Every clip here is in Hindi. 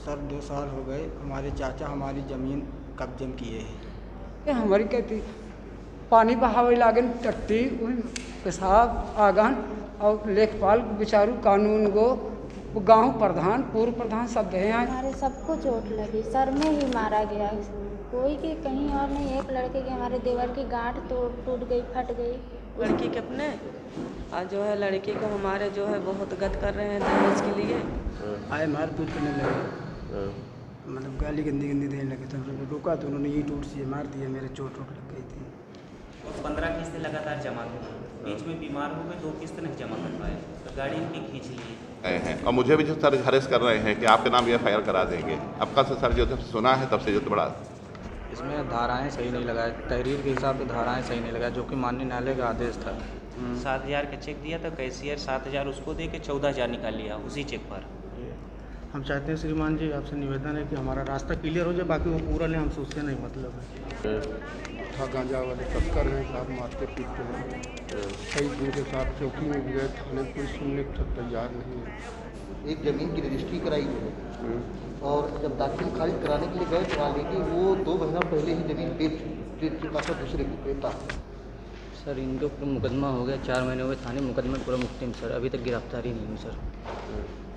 सर 2 साल हो गए हमारे चाचा हमारी ज़मीन कब्जे में किए हैं। ये हमारी कहती पानी बहावे लागन टट्टी पेशाब आगन और लेखपाल बेचारू कानून गो गांव प्रधान पूर्व प्रधान सब हैं। हमारे सबको चोट लगी, सर में ही मारा गया, कोई के कहीं और नहीं। एक लड़के के हमारे देवर की गांठ तो टूट गई, फट गई। लड़की के अपने और जो है लड़की को हमारे जो है बहुत गद कर रहे हैं दहेज के लिए। आए मार पीट करने लगे, मतलब गाली गंदी गंदी देने लगे। तो हमने रोका तो उन्होंने ईंट उठ से मार दिया, मेरे चोट लग गई थी। 15 किस्तें लगातार जमा कर, बीच में बीमार हो गए, 2 किस्तें नहीं जमा कर पाए तो गाड़ी इनकी खींच ली हैं। और मुझे भी जो सर हरेस कर रहे हैं कि आपके नाम ये FIR करा देंगे। अब कल से सर जो सुना है तब से जो बड़ा इसमें धाराएं सही नहीं लगाए, तहरीर के हिसाब से धाराएं सही नहीं लगाए, जो कि माननीय न्यायालय का आदेश था। 7,000 का चेक दिया था, कैशियर 7,000 उसको दे के 14,000 निकाल लिया उसी चेक पर। हम चाहते हैं श्रीमान जी, आपसे निवेदन है कि हमारा रास्ता क्लियर हो जाए, बाकी वो पूरा लें, हमसे उससे नहीं मतलब है। गांजा वाले तस्कर हैं साहब, मारते पीटते हैं। कई दिन के साथ चौकी में भी गए, थाने कोई सुनने को तैयार नहीं है। एक ज़मीन की रजिस्ट्री कराई है और जब दाखिल खारिज कराने के लिए गए तो कि वो 2 महीना पहले ही ज़मीन बेच चुका था दूसरे को देता। सर इनके ऊपर मुकदमा हो गया, 4 महीने हुए थाने, मुकदमे पूरा मुफ्ती में सर, अभी तक गिरफ्तारी नहीं हुई सर।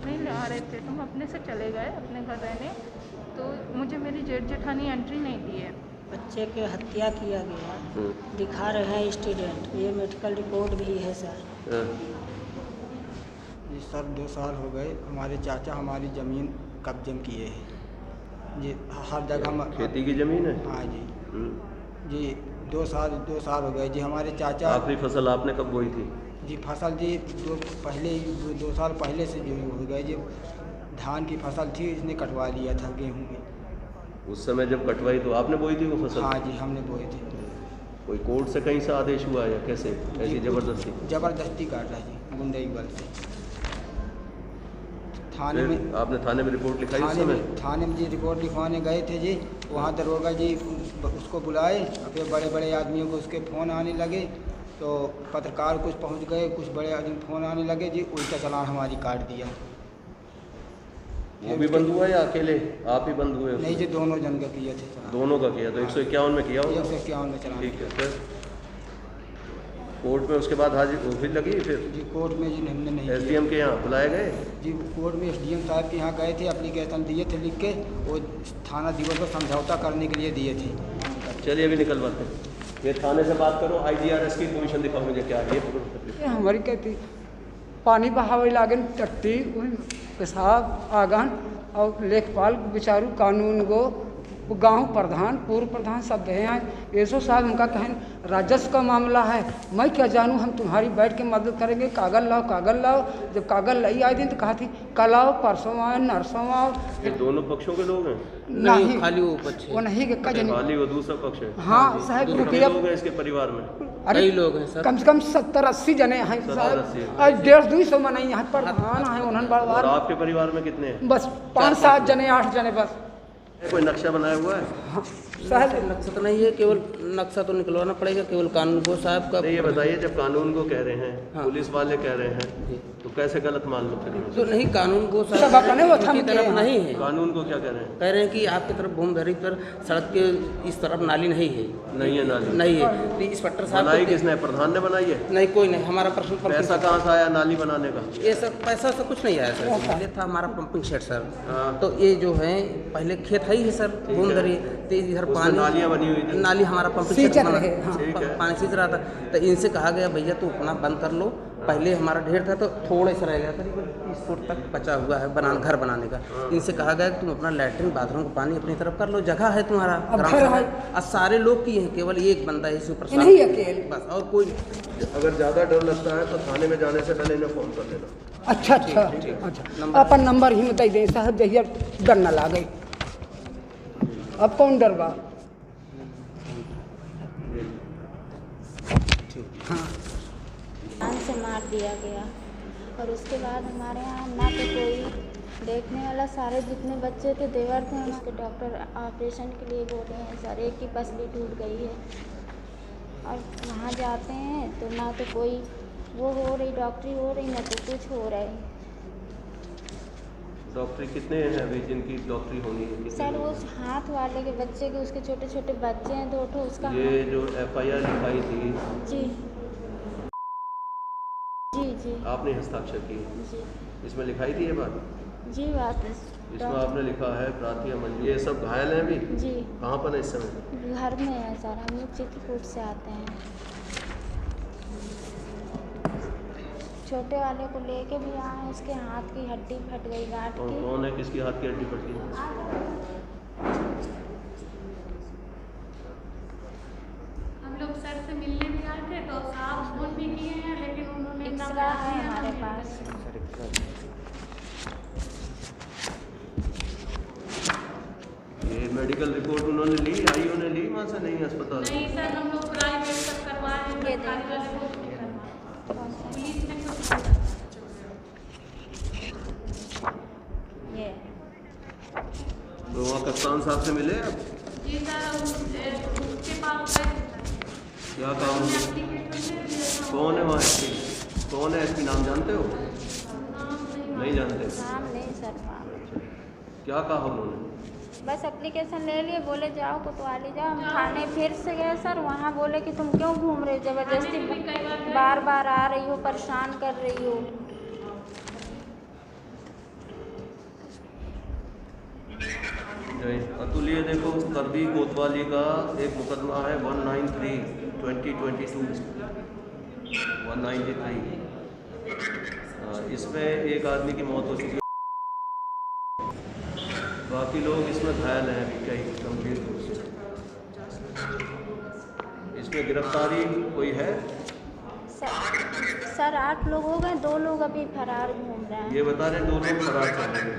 नहीं ला रहे थे, तुम अपने से चले गए अपने घर रहने, तो मुझे मेरी जेठ जेठानी एंट्री नहीं दी है। बच्चे के हत्या किया गया, दिखा रहे हैं स्टूडेंट, ये मेडिकल रिपोर्ट भी है सर। जी सर 2 साल हो गए हमारे चाचा हमारी ज़मीन कब्जे में किए हैं जी। हर जगह खेती की ज़मीन है। हाँ जी जी 2 साल हो गए जी। हमारे चाचा आखिरी फसल आपने कब बोई थी? जी फसल जी 2 साल पहले से जो हो गए जी। धान की फसल थी, इसने कटवा लिया था गेहूँ की। उस समय जब कटवाई तो आपने बोई थी वो फसल? हाँ जी हमने बोई थी। कोई कोर्ट से कहीं से आदेश हुआ या कैसे ऐसी ज़बरदस्ती काटा जी, गुंडई बल से। थाने में आपने थाने में रिपोर्ट लिखाई? थाने में जी रिपोर्ट लिखवाने गए थे जी। वहाँ दरोगा जी उसको बुलाए, फिर बड़े बड़े आदमियों को उसके फ़ोन आने लगे, तो पत्रकार कुछ पहुँच गए, कुछ बड़े आदमी फ़ोन आने लगे जी, उल्टा चालान हमारी काट दिया। वो भी बंद हुआ या अकेले आप ही बंद हुए? नहीं जी दोनों जन का किए थे। दोनों का किया, तो 151 में किया होगा। 151 में चलान। ठीक है, फिर कोर्ट में उसके बाद हाजिर वो भी लगी फिर? जी कोर्ट में जी हमने नहीं। SDM के यहाँ बुलाए गए? जी कोर्ट में SDM साहब के यहाँ गए थे, एप्लीकेशन दिए थे लिख के, वो थाना दिवस को समझौता करने के लिए दिए थे। चलिए अभी निकलवाते हैं। ये थाने से बात करो, IGRS की पोजीशन दिखाओ मुझे क्या है। ये हमारी कहती पानी बहावे लागन टट्टी पेशाब आगन और लेखपाल बेचारू कानून गो गांव प्रधान पूर्व प्रधान सब हैं। एसो साहब उनका कहें राजस्व का मामला है, मैं क्या जानूँ, हम तुम्हारी बैठ के मदद करेंगे, कागज़ लाओ। जब कागज़ लाई आए दिन तो कहा थी कल आओ, परसों आओ, नरसों आओ। ये दोनों पक्षों के लोग हैं? नहीं खाली वो पक्ष वो नहीं खाली वो दूसरा पक्ष है। हाँ साहब रुपया लोग हैं इसके परिवार में? कई लोग हैं सर, कम से कम 70-80 जने हैं साहब, 150-200 में नहीं, यहाँ प्रधान है उन्होंने बड़वार। आपके परिवार में कितने हैं? बस 5-7 जने 8 जने बस। कोई नक्शा बनाया हुआ है? हाँ साहब नक्शा तो नहीं है, केवल नक्शा तो निकलवाना पड़ेगा, केवल कानून को साहब का। ये बताइए जब कानून को कह रहे हैं, पुलिस वाले कह रहे हैं, तो कैसे गलत मान लो फिर? तो नहीं, कानून को सब अपने वो की तरफ नहीं है। कानून को क्या कह रहे हैं? कह रहे हैं कि आपकी तरफ भूमधरी पर सड़क के इस तरफ नाली नहीं है। नहीं है नाली? नहीं है। तो इंस्पेक्टर साहब बनाई किसने? प्रधान ने बनाई है? नहीं कोई नहीं, हमारा पर्सनल पैसा कहाँ से आया नाली बनाने का? ये सर पैसा से कुछ नहीं आया सर, पहले था हमारा पंपिंग सेट सर। तो ये जो है पहले खेत है ही सर भूमधरी, तो इधर पानी नालियाँ बनी हुई थी, नाली हमारा पंपिंग सेट बना, पानी सींच रहा था। तो इनसे कहा गया भैया तो अपना बंद कर लो, पहले हमारा ढेर था तो थोड़ा सा रह गया, करीब 30 फुट तक बचा हुआ है घर बनाने का। इनसे कहा गया कि तुम अपना लैट्रिन बाथरूम का पानी अपनी तरफ कर लो, जगह है तुम्हारा ग्राम सभा, और सारे लोग की हैं, केवल एक बंदा है सुपर नहीं अकेले बस, और कोई। अगर ज़्यादा डर लगता है तो थाने में जाने से पहले इन्हें फ़ोन कर देना। अच्छा अपन नंबर ही बता दें साहब, जहिया डर न ला गई। अब कौन डर बा? जान से मार दिया गया, और उसके बाद हमारे यहाँ ना तो कोई देखने वाला, सारे जितने बच्चे थे देवर थे, उसके डॉक्टर ऑपरेशन के लिए बोले हैं सर, एक की पसली टूट गई है। और वहाँ जाते हैं तो ना तो कोई वो हो रही डॉक्टरी हो रही, ना तो कुछ हो रहा है। डॉक्टरी कितने हैं अभी जिनकी डॉक्टरी होनी है? सर वो हाथ वाले के बच्चे के, उसके छोटे छोटे बच्चे हैं 2 ठो, उसका ये जो FIR लिखाई थी जी जी जी आपने हस्ताक्षर की जी इसमें लिखाई थी ये बात? जी बात है। इसमें आपने लिखा है प्रार्थी अमन, ये सब घायल हैं अभी? जी कहाँ पर है इस समय? घर में है सर, हम लोग चित्रकूट से आते हैं। छोटे वाले को लेके भी आए, उसके हाथ की हड्डी फट गई गांठ की। कौन है, किसकी हाथ की हड्डी फट गई? हम लोग सर से मिलने भी आए थे तो साहब फोन भी किए हैं, लेकिन उन्होंने एक्सरा है हमारे पास। ये मेडिकल रिपोर्ट उन्होंने ली, आईओ ने ली वहाँ से? नहीं अस्पताल? नहीं सर, हम लोग प्राइवेट सब करवाए हैं। पुलिस ने ये तो वहाँ कप्तान साहब से मिले आप? जी सर, उसके पास गए। क्या काम है? कौन है वहाँ एसपी? कौन है एसपी, नाम जानते हो? नहीं जानते? नाम नहीं सर। क्या कहा उन्होंने? बस एप्लीकेशन ले लिए, बोले जाओ कोतवाली जाओ। हम थाने फिर से गए सर, वहाँ बोले कि तुम क्यों घूम रहे हो, ज़बरदस्ती बार बार आ रही हो, परेशान कर रही हो। अतुल ये देखो, करदी कोतवाली का एक मुकदमा है 193/2022 193। इसमें एक आदमी की मौत हो चुकी है, बाकी लोग इसमें घायल हैं अभी कई गंभीर रूप से। इसमें गिरफ्तारी कोई है? सर 8 लोग हो गए, 2 लोग अभी फरार घूम रहे हैं। ये बता रहे 2 लोग फरार चल रहे हैं।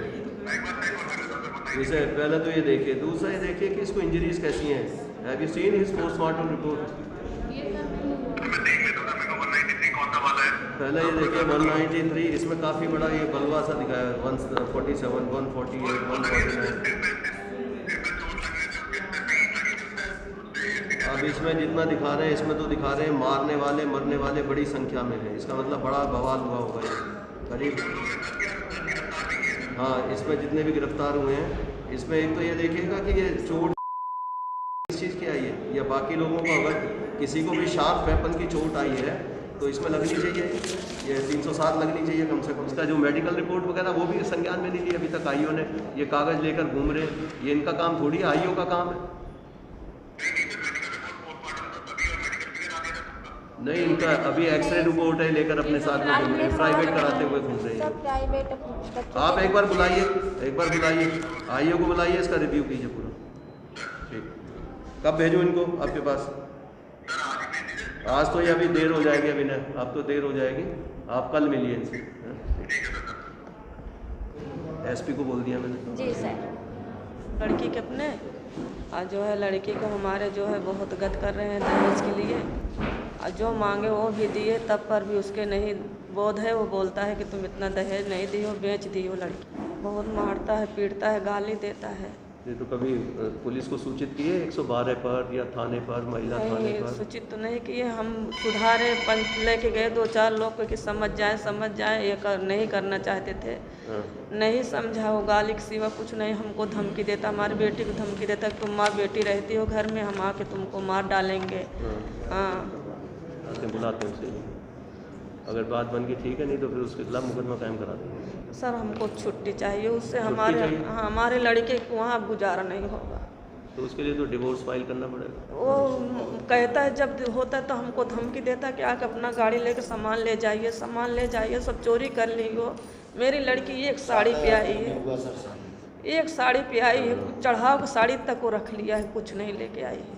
जैसे पहले तो ये देखिए, दूसरा ये देखिए कि इसको इंजरीज कैसी हैं। Have you seen his postmortem report? पहले ये देखिए 193, इसमें काफ़ी बड़ा ये बलवा सा दिखाया है, 147, 148, 149। अब इसमें जितना दिखा रहे हैं, इसमें तो दिखा रहे हैं मारने वाले मरने वाले बड़ी संख्या में है। इसका मतलब बड़ा बवाल हुआ होगा ये करीब। हाँ, इसमें जितने भी गिरफ्तार हुए हैं, इसमें एक तो ये देखिएगा कि ये चोट किस चीज़ की आई है, या बाकी लोगों को अगर किसी को भी शार्प वेपन की चोट आई है तो इसमें लगनी चाहिए, ये 307 लगनी चाहिए कम से कम। इसका जो मेडिकल रिपोर्ट वगैरह वो भी संज्ञान में नहीं ली अभी तक आईओ ने। ये कागज़ लेकर घूम रहे, ये इनका काम थोड़ी है, आईओ का काम है। नहीं, इनका अभी एक्सरे रिपोर्ट है लेकर अपने साथ में घूम रहे, प्राइवेट कराते हुए घूम रहे हैं। आप एक बार बुलाइए, आईओ को बुलाइए, इसका रिव्यू कीजिए पूरा। ठीक, कब भेजूँ इनको आपके पास? आज तो ये अभी देर हो जाएगी, अभी ना, अब तो देर हो जाएगी, आप कल मिलिए इनसे। एसपी को बोल दिया मैंने। जी सर। लड़की के अपने आज जो है लड़की को हमारे जो है बहुत गद कर रहे हैं दहेज के लिए, और जो मांगे वो भी दिए, तब पर भी उसके नहीं बोध है। वो बोलता है कि तुम इतना दहेज नहीं दियो, बेच दियो। लड़की बहुत मारता है, पीटता है, गाली देता है। ये तो कभी पुलिस को सूचित किए 112 पर या थाने पर, महिला थाने पर? सूचित तो नहीं किए, हम सुधारे पंच लेके गए 2-4 लोग को कि समझ जाए, ये नहीं करना चाहते थे। नहीं समझा, वो गाली के सिवा कुछ नहीं। हमको धमकी देता, हमारी बेटी को धमकी देता कि तुम माँ बेटी रहती हो घर में, हम आके तुमको मार डालेंगे। हाँ, बुलाते हैं उसे, अगर बात बन गई ठीक है, नहीं तो फिर उसके खिलाफ मुकदमा कायम करा देंगे। सर हमको छुट्टी चाहिए उससे, हमारे लड़के को वहाँ गुजारा नहीं होगा। तो उसके लिए तो डिवोर्स फाइल करना पड़ेगा। वो कहता है जब होता है तो हमको धमकी देता है कि आके अपना गाड़ी लेकर सामान ले जाइए, सब चोरी कर ली हो। मेरी लड़की एक साड़ी पे आई है, एक साड़ी पे आई है, चढ़ाव की साड़ी तक को रख लिया है, कुछ नहीं लेके आई है।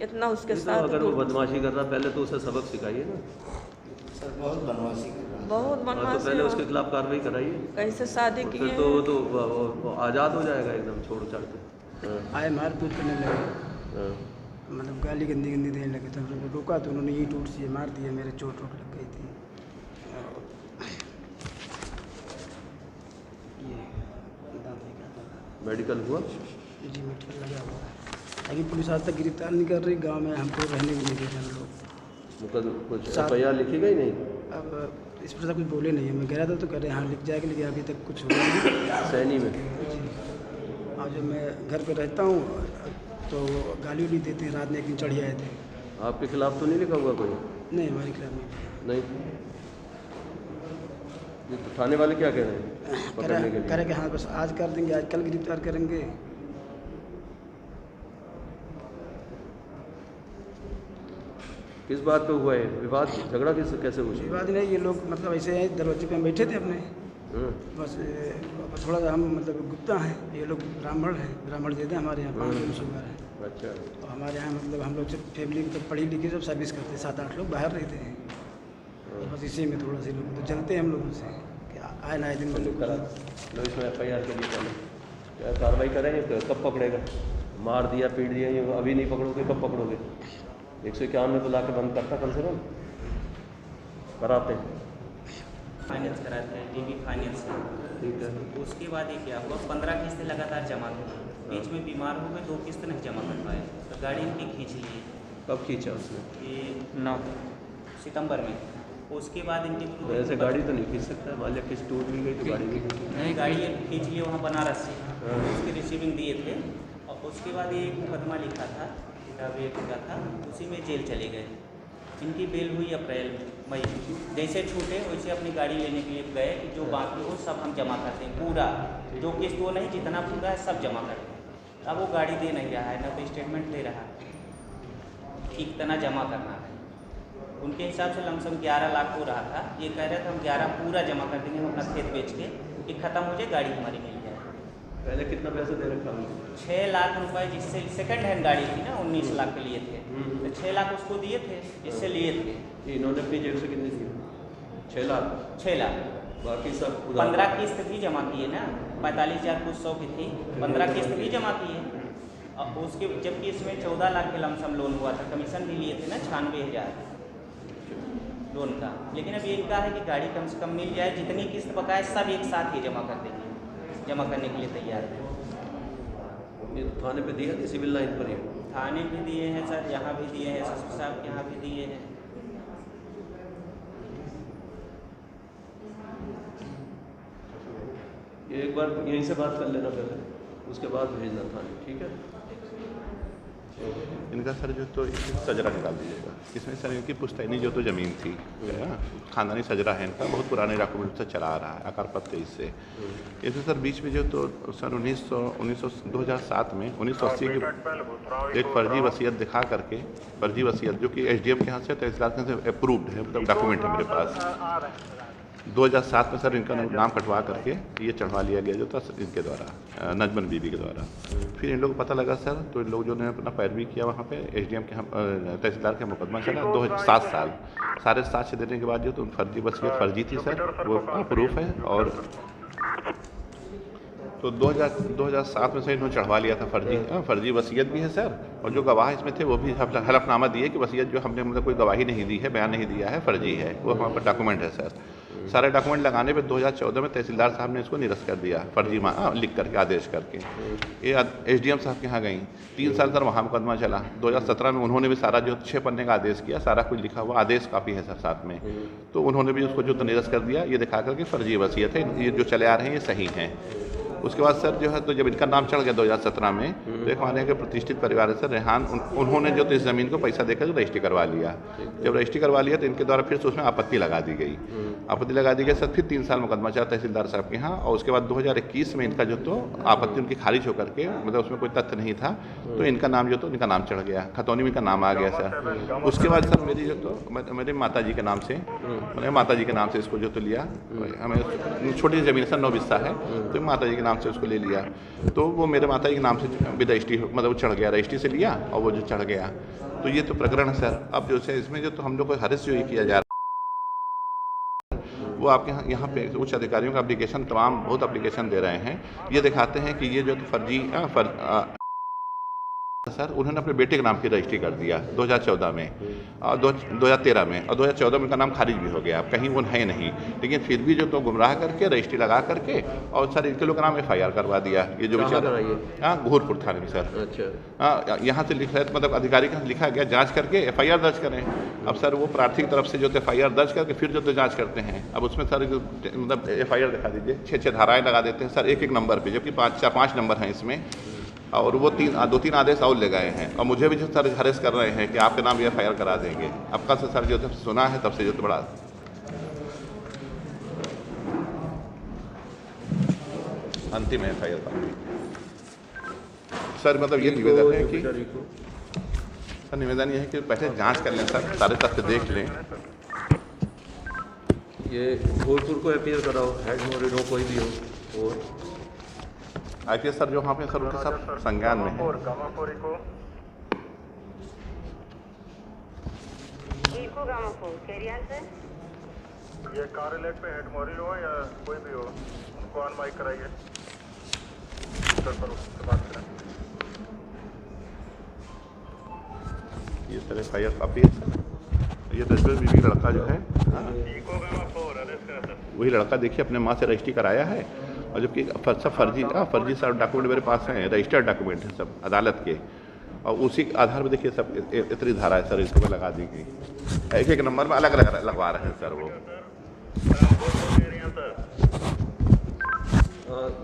इतना उसके साथ अगर वो बदमाशी कर रहा, पहले तो उसे सबक सिखाइए ना। सर बहुत बदमाशी कर रहा है। बहुत बदमाशी। तो पहले उसके खिलाफ कार्रवाई कराइए। कैसे शादी की है? तो वो आज़ाद हो जाएगा एकदम, छोड़ छाड़ के। आए मारपीट करने लगे, मतलब गाली गंदी देने लगे। तो रोका तो उन्होंने ईंट उठ से मार दिया, मेरे चोट लग गई थी। मेडिकल हुआ? जी मेडिकल लगा हुआ है, लेकिन पुलिस आज तक गिरफ्तार नहीं कर रही। गांव में हमको रहने भी नहीं दे रहे लोग। कुछ FIR लिखी गई नहीं? अब इस पर कुछ बोले नहीं है। मैं कह रहा था तो कह रहे हाँ लिख जाएगा, लेकिन अभी तक कुछ हुआ नहीं। सैनी में और जब मैं घर पे रहता हूँ तो गाली उली देते हैं। रात में एक दिन चढ़ आए थे। आपके खिलाफ तो नहीं लिखा हुआ कोई? नहीं, हमारे खिलाफ नहीं। ये तो थाने वाले क्या कह रहे हैं पकड़ने के लिए? कह रहे कि हाँ बस आज कर देंगे, आज कल गिरफ्तार करेंगे। किस बात पे हुआ है विवाद? झगड़ा कैसे हुआ? विवाद नहीं, ये लोग मतलब ऐसे हैं, दरवाजे पे हम बैठे थे अपने, बस थोड़ा सा हम मतलब गुप्ता हैं, ये लोग ब्राह्मण हैं, ब्राह्मण ज़्यादा हमारे यहाँ 5 मुसलमान हैं। अच्छा। तो हमारे यहाँ मतलब हम लोग सब फैमिली मतलब पढ़ी लिखी सब सर्विस करते हैं, 7-8 लोग बाहर रहते हैं। तो बस इसी में थोड़ा सी लोग तो जलते हैं हम लोगों से कि आए ना आए दिन में करा लो। इसमें FIR के लिए क्या कार्रवाई करेंगे? कब पकड़ेगा? मार दिया, पीट दिया, ये अभी नहीं पकड़ोगे, कब पकड़ोगे? 151 में तो ला के बंद करता कम से कम। कराते हैं, फाइनेंस कराते हैं, DB फाइनेंस। ठीक है। उसके बाद ये क्या हुआ, 15 किस्तें लगातार जमा की। बीच में बीमार हो गए, 2 किस्त नहीं जमा कर पाए तो गाड़ी इनकी खींच ली। कब खींचा उसने? ये 9 सितंबर में। उसके बाद इनकी तो ऐसे गाड़ी तो नहीं खींच सकता, मान लिया किस टूट भी गई तो गाड़ी भी नहीं, गाड़ी खींच लिए वहाँ बनारस से। उसकी रिसीविंग दिए थे और उसके बाद ये मुकदमा लिखा था, किताब एक का था, उसी में जेल चले गए। इनकी बेल हुई अप्रैल मई। जैसे छूटे वैसे अपनी गाड़ी लेने के लिए गए कि जो बाकी हो सब हम जमा करते हैं, पूरा जो किस्त वो नहीं, जितना पूरा है सब जमा करते हैं। अब वो गाड़ी दे नहीं रहा है, ना तो स्टेटमेंट दे रहा है कि इतना जमा करना है। उनके हिसाब से लमसम 11 लाख हो रहा था, ये कह रहे थे हम 11 पूरा जमा कर देंगे, हम अपना खेत बेच के कि ख़त्म हो जाए, गाड़ी हमारी मिल जाए। पहले कितना पैसा दे रखा? 6 लाख रुपए, जिससे सेकंड हैंड गाड़ी थी ना, 19 लाख के लिए थे, तो 6 लाख उसको दिए थे, जिससे लिए थे। इन्होंने अपनी जेब से कितने दिए? 6 लाख। 6 लाख। बाकी सब 15 किस्त भी जमा किए ना, 45,000 कुछ 100 की थी, 15 किस्त भी जमा किए। और उसके जबकि इसमें 14 लाख के लमसम लोन हुआ था, कमीशन भी लिए थे ना 96,000 लोन का। लेकिन अब इनका है कि गाड़ी कम से कम मिल जाए, जितनी किस्त बकाए सब एक साथ ही जमा कर देंगे, जमा करने के लिए तैयार है। ये तो थाने पे दिया, सिविल लाइन पर ही? थाने भी दिए हैं सर, यहाँ भी दिए हैं, ससुर साहब के यहाँ भी दिए हैं। ये एक बार यहीं से बात कर लेना पहले, उसके बाद भेजना थाने, ठीक है? इनका सर जो तो सजरा निकाल दीजिएगा। इसमें सर इनकी पुश्तैनी जो तो ज़मीन थी, खानदानी सजरा है इनका, बहुत पुराने डॉक्यूमेंट से चला आ रहा है, आकार पत्र इससे। इसमें सर बीच में जो तो सन 2007 में 1980 की एक फर्जी वसीयत दिखा करके, फर्जी वसीयत जो कि SDM के यहाँ से, तहसीलदार के यहाँ से अप्रूव्ड है, मतलब डॉक्यूमेंट है मेरे पास। 2007 में सर इनका नाम कटवा करके ये चढ़वा लिया गया जो था इनके द्वारा, नजमन बीबी के द्वारा। फिर इन लोग को पता लगा सर, तो इन लोग जो ने अपना पैरवी किया वहाँ पे SDM के तहसीलदार का मुकदमा चला 7 साल। सारे साक्ष्य देने के बाद जो तो फर्जी वसीयत फर्जी थी सर, वो प्रूफ है। और तो 2007 में से इन्होंने चढ़वा लिया था फर्जी वसीयत भी है सर, और जो गवाह इसमें थे वो भी हलफनामा दिए कि वसीयत जो हमने मतलब कोई गवाही नहीं दी है, बयान नहीं दिया है, फर्जी है। वो हमारे पास डॉक्यूमेंट है सर। सारे डॉक्यूमेंट लगाने पे 2014 में तहसीलदार साहब ने इसको निरस्त कर दिया, फर्जी लिख करके, आदेश करके। ये SDM साहब के यहाँ गई, 3 साल सर वहाँ मुकदमा चला। 2017 में उन्होंने भी सारा जो 6 पन्ने का आदेश किया, सारा कुछ लिखा हुआ आदेश काफ़ी है सर साथ में, तो उन्होंने भी उसको जो तो निरस्त कर दिया, ये दिखा करके फर्जी वसीयत है, ये जो चले आ रहे हैं ये सही हैं। उसके बाद सर जो है तो जब इनका नाम चढ़ गया 2017 में, तो एक हमारे के प्रतिष्ठित परिवार है सर रेहान, उन्होंने जो तो इस ज़मीन को पैसा देकर रजिस्ट्री करवा लिया। जब रजिस्ट्री करवा लिया तो इनके द्वारा फिर से उसमें आपत्ति लगा दी गई। आपत्ति लगा दी गई सर, फिर 3 साल मुकदमा चला तहसीलदार साहब के यहाँ। और उसके बाद 2021 में इनका जो तो आपत्ति उनकी खारिज होकर के, मतलब उसमें कोई तथ्य नहीं था, तो इनका नाम जो तो इनका नाम चढ़ गया, खतौनी में इनका नाम आ गया सर। उसके बाद सर मेरी जो तो मेरे माता जी के नाम से, मैंने माता जी के नाम से इसको जो तो लिया। हमें छोटी ज़मीन सर 9 बिस्सा है, तो माता जी के नाम से उसको ले लिया। तो वो मेरे माता जी के नाम से विद रजिस्ट्री, मतलब चढ़ गया, रजिस्ट्री से लिया और वो जो चढ़ गया। तो ये तो प्रकरण है सर। अब जो है इसमें जो तो हम लोग को हरिश जो किया जा रहा है, वो आपके यहाँ पे उच्च अधिकारियों का एप्लीकेशन, तमाम बहुत एप्लीकेशन दे रहे हैं, ये दिखाते हैं कि ये जो तो फर्जी सर, उन्होंने अपने बेटे के नाम की रजिस्ट्री कर दिया 2014 में और 2013 में, और 2014 में उनका नाम खारिज भी हो गया। अब कहीं वो है नहीं, लेकिन फिर भी जो तो गुमराह करके रजिस्ट्री लगा करके और सर इनके लोग का नाम FIR करवा दिया। ये जो हाँ, घूरपुर थाने में सर। अच्छा, हाँ, यहाँ से लिखा मतलब अधिकारी का लिखा गया जांच करके FIR दर्ज करें। अब सर वो प्रार्थी की तरफ से जो FIR दर्ज करके फिर जो तो जांच करते हैं। अब उसमें सर मतलब FIR दिखा दीजिए, 6 धाराएं लगा देते हैं सर एक नंबर पे, जबकि 5 नंबर हैं इसमें, और वो 2-3 आदेश और ले गए हैं। और मुझे भी जो सर हरेस कर रहे हैं कि आपके नाम ये FIR करा देंगे। अब कल से सर जो सुना है तब से जो तो बड़ा अंतिम है FIR का सर। मतलब ये निवेदन है कि सर निवेदन ये है कि पहले जांच कर लें सर, सारे तथ्य देख लें। ये घोरपुर को अपील कराओ, हेड मोरिनो कोई भी हो। और IPS सर जो वहाँ पे सर उनके सब संज्ञान में है। ये कार्यालय पे हेड मोरी हो या कोई भी हो, उनको ऑन माइक कराइए, बात करें। ये सर FIR कॉपी है सर। ये तस्वीर बीवी लड़का जो है वही लड़का देखिए अपने माँ से रजिस्ट्री कराया है, और जबकि सब फर्जी सब डॉक्यूमेंट मेरे पास हैं, रजिस्टर्ड डॉक्यूमेंट हैं सब अदालत के, और उसी के आधार पर देखिए सब इतनी धारा है सर इसको लगा दी गई। एक नंबर में अलग अलग लगवा रहे हैं सर वो।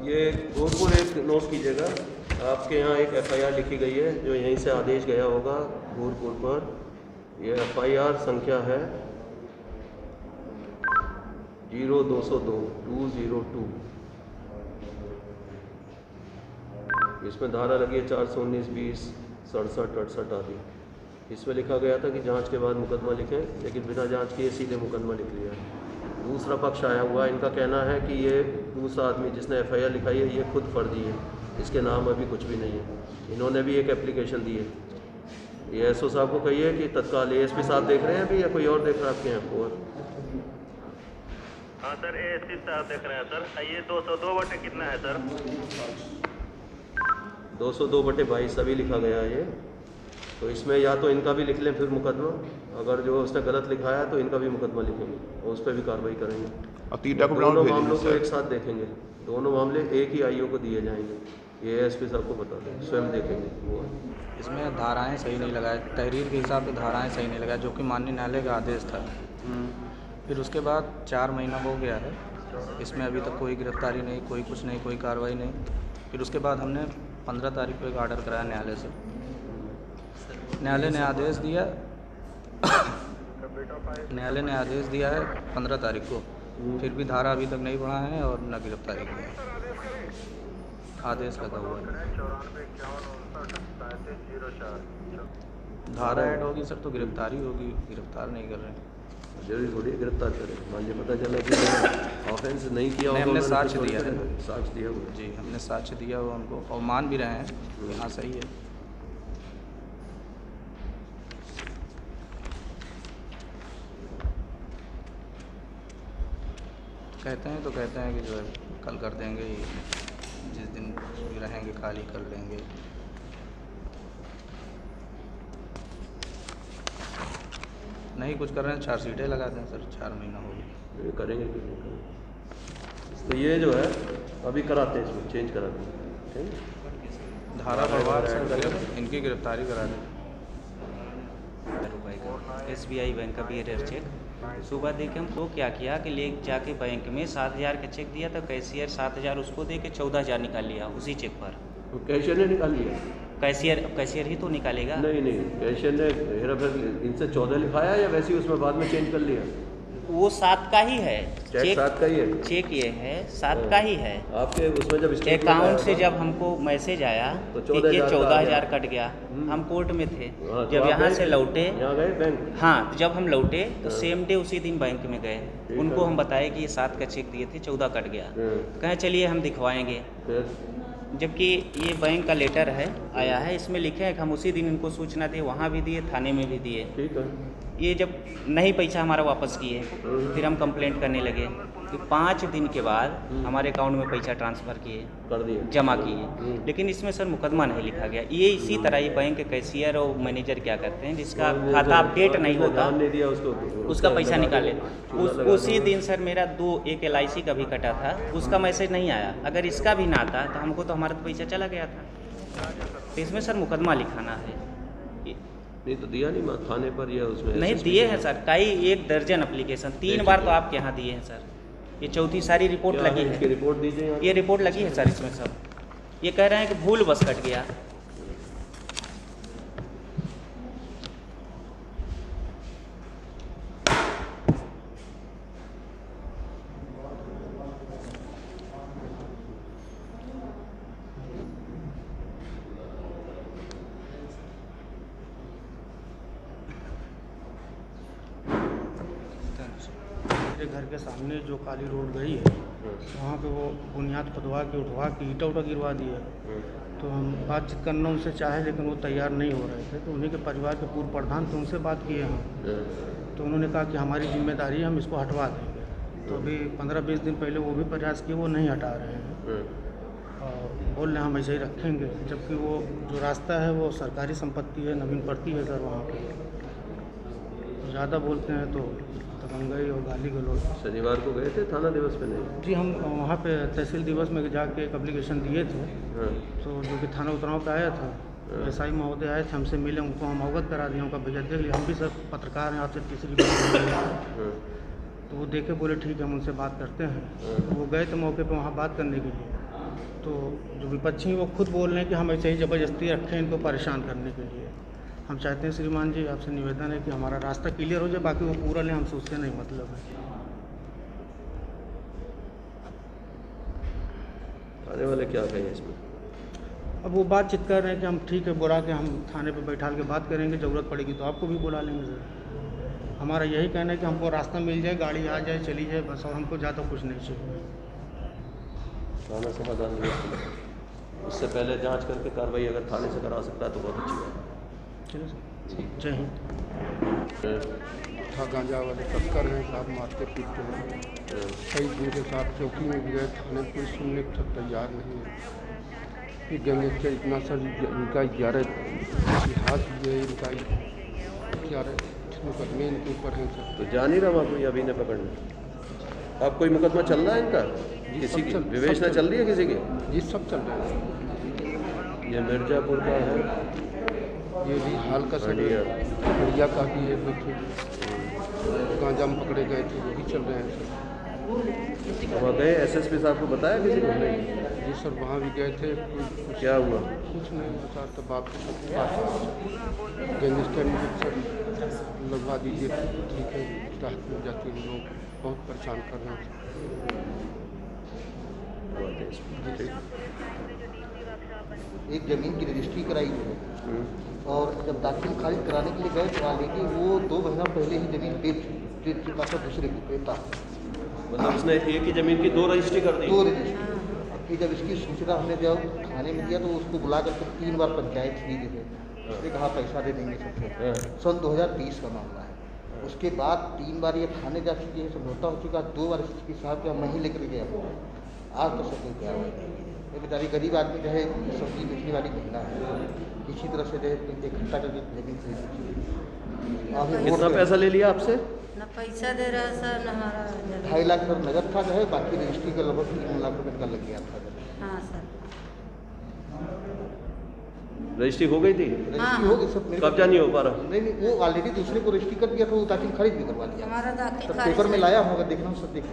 ये घोरपुर एक नोट कीजिएगा, आपके यहाँ एक FIR लिखी गई है जो यहीं से आदेश गया होगा घोरपुर पर। ये FIR संख्या है 0202 इसमें धारा लगी है 419, 20, 67, 68 आदि। इसमें लिखा गया था कि जांच के बाद मुकदमा लिखें, लेकिन बिना जांच किए सीधे मुकदमा लिख लिया है। दूसरा पक्ष आया हुआ है, इनका कहना है कि ये दूसरा आदमी जिसने FIR लिखाई है ये खुद फर्जी है, इसके नाम अभी कुछ भी नहीं है। इन्होंने भी एक एप्लीकेशन दी है। ये SO साहब को कहिए कि तत्काल ASP साहब देख रहे हैं अभी या कोई और देख रहा है आपके यहाँ को? हाँ सर, ASP साहब देख रहे हैं सर। ये 202 बटे कितना है सर? 202/22 अभी लिखा गया है ये। तो इसमें या तो इनका भी लिख लें फिर मुकदमा, अगर जो उसने गलत लिखा है तो इनका भी मुकदमा लिखेंगे और उस पर भी कार्रवाई करेंगे। और दोनों मामलों को एक साथ देखेंगे, दोनों मामले एक ही IO को दिए जाएंगे। ये ASP साहब को बता दें, स्वयं देखेंगे वो। इसमें धाराएं सही नहीं लगाए, तहरीर के हिसाब से धाराएं सही नहीं लगाए, जो कि माननीय न्यायालय का आदेश था। फिर उसके बाद 4 महीना हो गया है, इसमें अभी तक कोई गिरफ्तारी नहीं, कोई कुछ नहीं, कोई कार्रवाई नहीं। फिर उसके बाद हमने 15 तारीख को एक ऑर्डर कराया न्यायालय से। न्यायालय ने आदेश दिया है 15 तारीख को, फिर भी धारा अभी तक नहीं बढ़ा है और न गिरफ्तारी की है। आदेश लगा हुआ है। धारा ऐड होगी सर तो गिरफ्तारी होगी, गिरफ्तार नहीं कर रहे हैं। जरूरी थोड़ी गिरफ्तार करें, मान लीजिए पता चला कि ऑफेंस नहीं किया होगा। हमने साक्ष्य दिया है, साक्ष्य दिया हुआ जी, हमने साक्ष्य दिया हुआ उनको और मान भी रहे हैं। हाँ सही है। कहते हैं तो कहते हैं कि जो है कल कर देंगे, जिस दिन भी रहेंगे खाली कर लेंगे। नहीं कुछ कर रहे हैं, 4 सीटें लगा दें सर, 4 महीना हो गया। करेंगे कि नहीं करेंगे तो ये जो है अभी कराते हैं, इसमें चेंज करा दें, धारा व्यवहार सर इनकी गिरफ्तारी करा दें। SBI बैंक का BRF चेक सुबह देखे हम तो क्या किया कि ले जाके बैंक में 7,000 का चेक दिया, तो कैशियर 7,000 उसको दे के 14,000 निकाल लिया उसी चेक पर। तो कैशियर ने निकाल लिया? कैशियर ही तो निकालेगा। नहीं, कैशियर ने हेरा फेर इनसे 14 लिखाया या वैसे ही उसमें बाद में चेंज कर लिया? वो 7 का ही है चेक, 7 का ही है चेक, ये है 7 का ही है। आपके उसमें जब अकाउंट से जब हमको मैसेज आया तो कि ये 14,000 कट गया, हम कोर्ट में थे। जब यहाँ से लौटे, यहाँ गए बैंक? हाँ, तो जब हम लौटे तो सेम डे उसी दिन बैंक में गए, उनको हम बताए कि ये 7 का चेक दिए थे, 14 कट गया। कहें चलिए हम दिखवाएंगे, जबकि ये बैंक का लेटर है आया है, इसमें लिखे हैं कि हम उसी दिन इनको सूचना दिए, वहाँ भी दिए, थाने में भी दिए। ठीक है। ये जब नहीं पैसा हमारा वापस किए, फिर हम कंप्लेंट करने लगे कि 5 दिन के बाद हमारे अकाउंट में पैसा ट्रांसफ़र किए, कर दिए, जमा किए, लेकिन इसमें सर मुकदमा नहीं लिखा गया। ये इसी तरह ये बैंक के कैशियर और मैनेजर क्या करते हैं, जिसका खाता अपडेट नहीं होता नहीं दिया उसका पैसा निकाले। उसी दिन सर मेरा एक LIC का भी कटा था, उसका मैसेज नहीं आया। अगर इसका भी ना आता तो हमको तो हमारा तो पैसा चला गया था। तो इसमें सर मुकदमा लिखाना है। नहीं तो दिया नहीं थाने पर या उसमें? नहीं दिए हैं सर, कई 1 दर्जन एप्लीकेशन, 3 बार तो आपके यहाँ दिए हैं सर। ये चौथी सारी रिपोर्ट लगी है। रिपोर्ट दीजिए। ये रिपोर्ट लगी है सर इसमें सब। ये कह रहे हैं कि भूल बस कट गया। मेरे घर के सामने जो काली रोड गई है वहाँ पे वो बुनियाद खुदवा के उठवा के ईटा उटा गिरवा दिया। तो हम बातचीत करना उनसे चाहे, लेकिन वो तैयार नहीं हो रहे थे। तो उन्हीं के परिवार के पूर्व प्रधान थे, उनसे बात किए हम। तो उन्होंने कहा कि हमारी जिम्मेदारी है, हम इसको हटवा देंगे। तो अभी 15-20 दिन पहले वो भी प्रयास किए, वो नहीं हटा रहे हैं और बोल रहे हम ऐसे ही रखेंगे, जबकि वो जो रास्ता है वो सरकारी संपत्ति है, नवीन पड़ती है सर वहाँ पर। ज़्यादा बोलते हैं तो दंगई और गाली गलौज। शनिवार को गए थे थाना दिवस पे? नहीं जी, हम वहाँ पे तहसील दिवस में जाके एक एप्लीकेशन दिए थे। तो जो कि थाना उतराव पे आया था, SI महोदय आए थे, हमसे मिले, उनको हम अवगत करा दिए। उनका भैया देख लिया, हम भी सर पत्रकार हैं, आपसे तीसरी बार। तो वो देखे बोले ठीक है, हम उनसे बात करते हैं। तो वो गए थे मौके पर वहाँ बात करने के लिए। तो जो विपक्षी वो खुद बोल रहे हैं कि हम ऐसे ही ज़बरदस्ती रखें इनको परेशान करने के लिए। हम चाहते हैं श्रीमान जी, आपसे निवेदन है कि हमारा रास्ता क्लियर हो जाए, बाकी वो पूरा लें, हमसे उससे नहीं मतलब है। आने वाले क्या कहें इसमें? अब वो बातचीत कर रहे हैं कि हम ठीक है, बुला के हम थाने पे बैठा के बात करेंगे, ज़रूरत पड़ेगी तो आपको भी बुला लेंगे सर। हमारा यही कहना है कि हमको रास्ता मिल जाए, गाड़ी आ जाए, चली जाए बस, और हमको ज़्यादा कुछ नहीं चाहिए। थाना समाधान उससे पहले जांच करके कार्रवाई अगर थाने से करा सकता है तो बहुत अच्छी बात है। चलो सर, जय हिंद। था गांजा वाले तस्कर हैं साहब, मारते पीटते हैं। कई दिन के साथ चौकी में भी गए, थाने कोई सुनने तक तैयार नहीं है। ये गैंगस्टर इतना सर, इनका 11 इतिहास भी है, इनका 11 मुकदमे इनके ऊपर हैं सर। तो जा नहीं रहा वहाँ कोई अभी ने पकड़ने? अब कोई मुकदमा चल रहा है इनका? किसी की विवेचना चल रही है किसी की? जी सब चल रहा है। ये मिर्ज़ापुर का है, ये भी हाल का बढ़िया का भी है, गांजा में पकड़े गए थे, वो भी चल रहे हैं सर। वहाँ गए SSP साहब को बताया किसी को? नहीं जी सर, वहाँ भी गए थे। क्या हुआ? कुछ नहीं बता, तब आपके गैंगस्टर में सर लगवा दीजिए, ठीक है, राहत मिल जाती है। लोग बहुत परेशान कर रहे हैं। एक ज़मीन की रजिस्ट्री कराई है और जब दाखिल खारिज कराने के लिए गए तो ऑलरेडी वो 2 महीना पहले ही ज़मीन बेच चुका था दूसरे को देता। मतलब उसने एक ही ज़मीन की 2 रजिस्ट्री कर दी? 2 रजिस्ट्री। फिर जब इसकी सूचना हमने जब थाने में दिया तो उसको बुला करके 3 बार पंचायत हुई जैसे उसने कहा पैसा दे देंगे सबसे। सन 2020 का मामला है। उसके बाद 3 बार ये थाने जा चुकी है, समझौता हो चुका, 2 बार SSP साहब के हम वहीं लेकर गए। आज तो सब कोई क्या हुआ है, ये बेचारी गरीब आदमी जो है, सब्जी बेचने वाली महिला है, इसी तरह से जो है इकट्ठा करके जमीन खरीदी। कितना पैसा ले लिया आपसे? ना पैसा दे रहा सर, ना हमारा 2.5 लाख रुपये नगद था जो है, बाकी रजिस्ट्री का लगभग 3 लाख रुपये का लग गया था। हाँ सर, रजिस्ट्री हो गई थी? रजिस्ट्री हो गई सब। कब्जा नहीं हो पा रहा? नहीं, वो ऑलरेडी दूसरे को रजिस्ट्री कर दिया था, वो दाखिल खारिज भी करवा दिया। हमारा दाखिल सब पेपर में लाया होगा, देखना सब देख।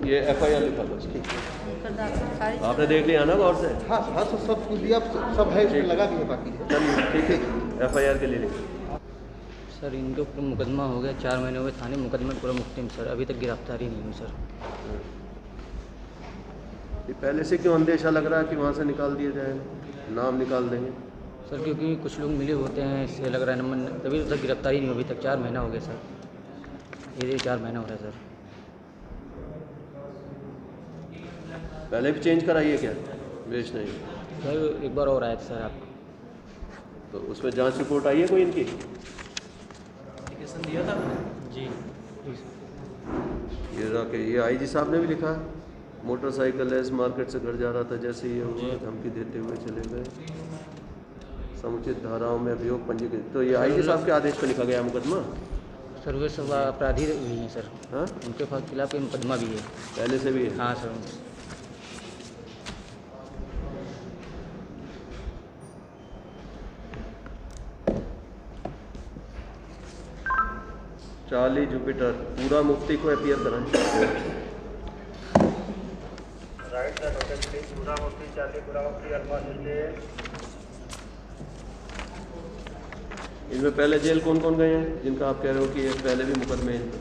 ये FIR लिखा था? ठीक है, आपने देख लिया ना गौर से? हाँ हाँ, सब कुछ दिया, सब है, उसमें लगा भी है बाकी। चलिए ठीक है, FIR के लिए लिखिए। सर इनके ऊपर मुकदमा हो गया, 4 महीने हो गए थाने, मुकदमे पूरा मुक्तिम सर, अभी तक गिरफ्तारी नहीं हुई सर। ये पहले से क्यों अंदेशा लग रहा है कि वहाँ से निकाल दिया जाए, नाम निकाल देंगे? सर क्योंकि कुछ लोग मिले होते हैं, इससे लग रहा है नंबर, तभी तक गिरफ्तारी नहीं हुई अभी तक। 4 महीना हो गया सर, ये 4 महीना हो रहा है सर। पहले भी चेंज कराइए क्या? बेच नहीं सर, एक बार और आया था सर आप। तो उसमें जांच रिपोर्ट आई है कोई इनकी? दिया था मेरा कि ये आईजी साहब ने भी लिखा है, मोटरसाइकिल है, इस मार्केट से घर जा रहा था, जैसे ये हुआ धमकी देते हुए चले गए, समुचित धाराओं में अभियोग पंजीकृत। तो ये आईजी साहब के आदेश पर लिखा गया मुकदमा? सर वे सब अपराधी भी हैं सर। हाँ, उनके खिलाफ कोई मुकदमा भी है, पहले से भी है? हाँ सर। चार्ली जुपिटर पूरा मुफ्ती को अपीयर कराएं। राइट साइड होटल प्लीज, पूरा मुफ्ती चार्ली पूरा मुफ्ती अल्फा स्टेट। इनमें पहले जेल कौन कौन गए हैं जिनका आप कह रहे हो कि ये पहले भी मुकदमे इन पे?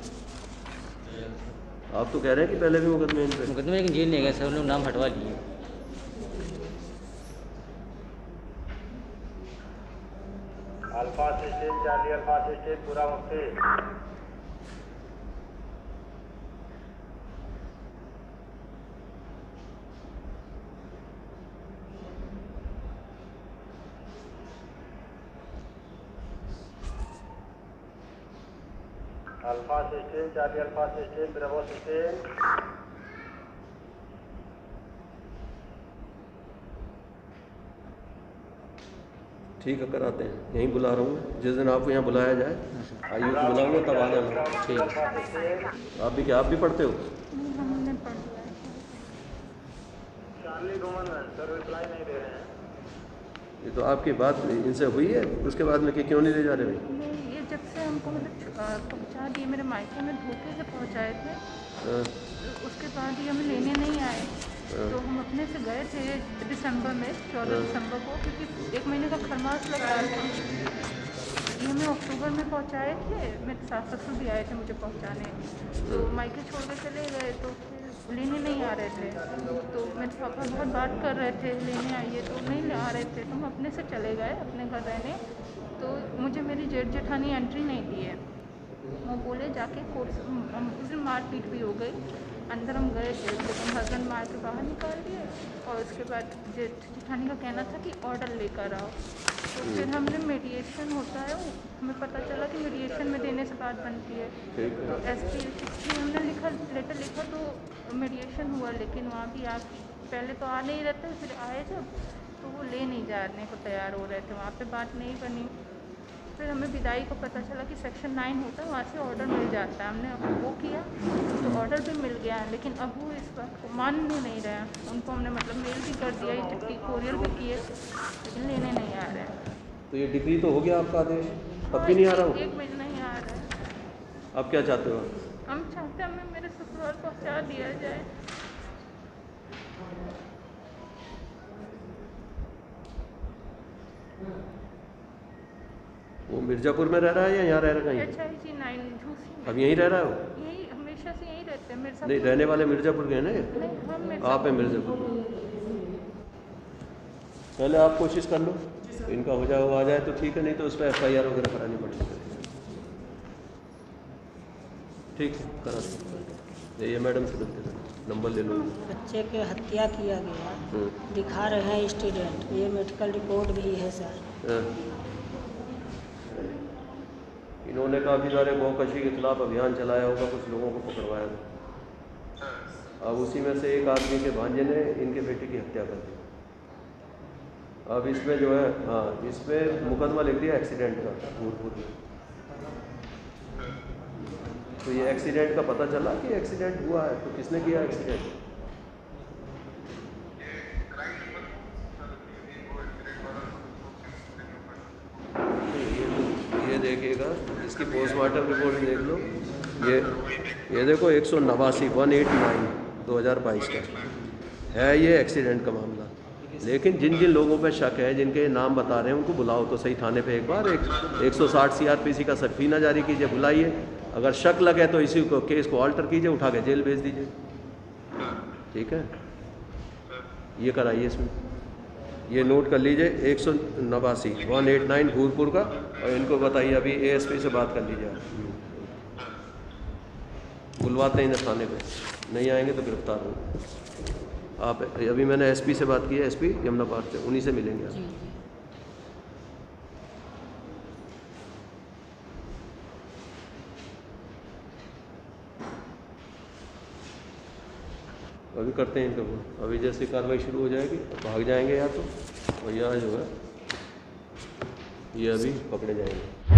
आप तो कह रहे हैं कि पहले भी मुकदमे इन पे? मुकदमे लेकिन जेल नहीं गए सर, उन लोग नाम हटवा लिए। Alpha state charlie alpha state पूरा मुफ्ती। Alpha system charlie alpha system bravo system. ठीक है, कराते हैं, यहीं बुला रहा हूँ, जिस दिन आपको यहाँ बुलाया जाए आइए तो बुलाऊंगा, तब आ जाना। ठीक है। आप भी क्या, आप भी पढ़ते हो? चार्ली रोमन सर रिप्लाई नहीं दे रहे हैं। ये तो आपकी बात इनसे हुई है, उसके बाद में कि क्यों नहीं ले जा रहे भाई? ये जब से हमको मतलब पहुँचा दिए, मेरे मायके में धोखे से पहुँचाए थे, उसके बाद ये हमें लेने नहीं आए। तो हम अपने से गए थे दिसंबर में, 14 दिसंबर को, क्योंकि 1 महीने का खरमास लग रहा था। ये हमें अक्टूबर में पहुँचाए थे, मेरे सास ससुर भी आए थे मुझे पहुँचाने, तो मायके छोड़ के चले गए, तो लेने नहीं आ रहे थे। तो मेरे पापा बहुत बात कर रहे थे लेने आइए, तो नहीं आ रहे थे, तो हम अपने से चले गए अपने घर रहने। तो मुझे मेरी जेठ जेठानी एंट्री नहीं दी है, वो बोले जाके कोर्ट, उस दिन मारपीट भी हो गई, अंदर हम गए थे, लेकिन हस्बैंड मार के बाहर निकाल दिए। और उसके बाद जेठ जेठानी का कहना था कि ऑर्डर लेकर आओ, तो फिर हमने मीडिएशन होता है, हमें पता चला कि मीडिएशन में देने से बात बनती है। तो SP हमने लेटर लिखा, तो मीडिएशन हुआ, लेकिन वहाँ भी आप पहले तो आ नहीं रहते, फिर आए जब तो वो ले नहीं जाने को तैयार हो रहे थे, वहाँ पे बात नहीं बनी। फिर हमें विदाई को पता चला कि सेक्शन 9 होता है, वहाँ से ऑर्डर मिल जाता है, हमने वो किया तो ऑर्डर भी मिल गया, लेकिन अब वो इस बात को मान नहीं रहे हैं। उनको हमने मतलब मेल भी कर दिया, चिट्ठी कोरियर भी किए, लेकिन लेने नहीं आ रहे हैं। तो ये डिग्री तो हो गया आपका आदेश, तब भी नहीं आ रहा हो? 1 महीना नहीं आ रहा है। आप क्या चाहते हो? हम चाहते हैं हमें मेरे ससुराल पहुँचा दिया जाए। वो मिर्ज़ापुर में रह रहा है या यहाँ रह रहा है? HIG 9 झूसी में। अब यहीं रह रहा है वो? यही हमेशा से यहीं रहते हैं मेरे साथ। नहीं, रहने वाले मिर्ज़ापुर के हैं ना? नहीं, हम आप हैं मिर्ज़ापुर। पहले आप कोशिश कर लो, इनका हो जाए, वो आ जाए तो ठीक है, नहीं तो उस पर FIR वगैरह करानी पड़ेगी। ठीक है, करा दो। ये मैडम से नंबर ले लो। बच्चे के हत्या किया गया, दिखा रहे हैं स्टूडेंट, ये मेडिकल रिपोर्ट भी है सर। इन्होंने काफ़ी सारे गौकशी के खिलाफ अभियान चलाया होगा, कुछ लोगों को पकड़वाया था। अब उसी में से एक आदमी के भांजे ने इनके बेटे की हत्या कर दी। अब इसमें जो है, हाँ, इसमें मुकदमा लिख दिया एक्सीडेंट का भूतपुर में। तो ये एक्सीडेंट का पता चला कि एक्सीडेंट हुआ है, तो किसने किया एक्सीडेंट? ये देखिएगा, इसकी पोस्टमार्टम रिपोर्ट देख लो। ये देखो 189 2022 का है ये एक्सीडेंट का मामला। लेकिन जिन जिन लोगों पे शक है, जिनके नाम बता रहे हैं, उनको बुलाओ तो सही थाने पे एक बार। 160 CRPC का सख्फीना जारी कीजिए, बुलाइए। अगर शक लगे तो इसी को केस को ऑल्टर कीजिए, उठा के जेल भेज दीजिए। ठीक है, ये कराइए इसमें, ये नोट कर लीजिए 189 भूतपुर का। और इनको बताइए अभी ASP से बात कर लीजिए, बुलवाते हैं थाने पे, नहीं आएंगे तो गिरफ्तार होंगे। आप अभी मैंने SP से बात की है, SP यमुना पार्क से, उन्हीं से मिलेंगे आप। अभी करते हैं इनको, अभी जैसे कार्रवाई शुरू हो जाएगी तो भाग जाएंगे या तो, और यहाँ जो है ये अभी पकड़े जाएंगे।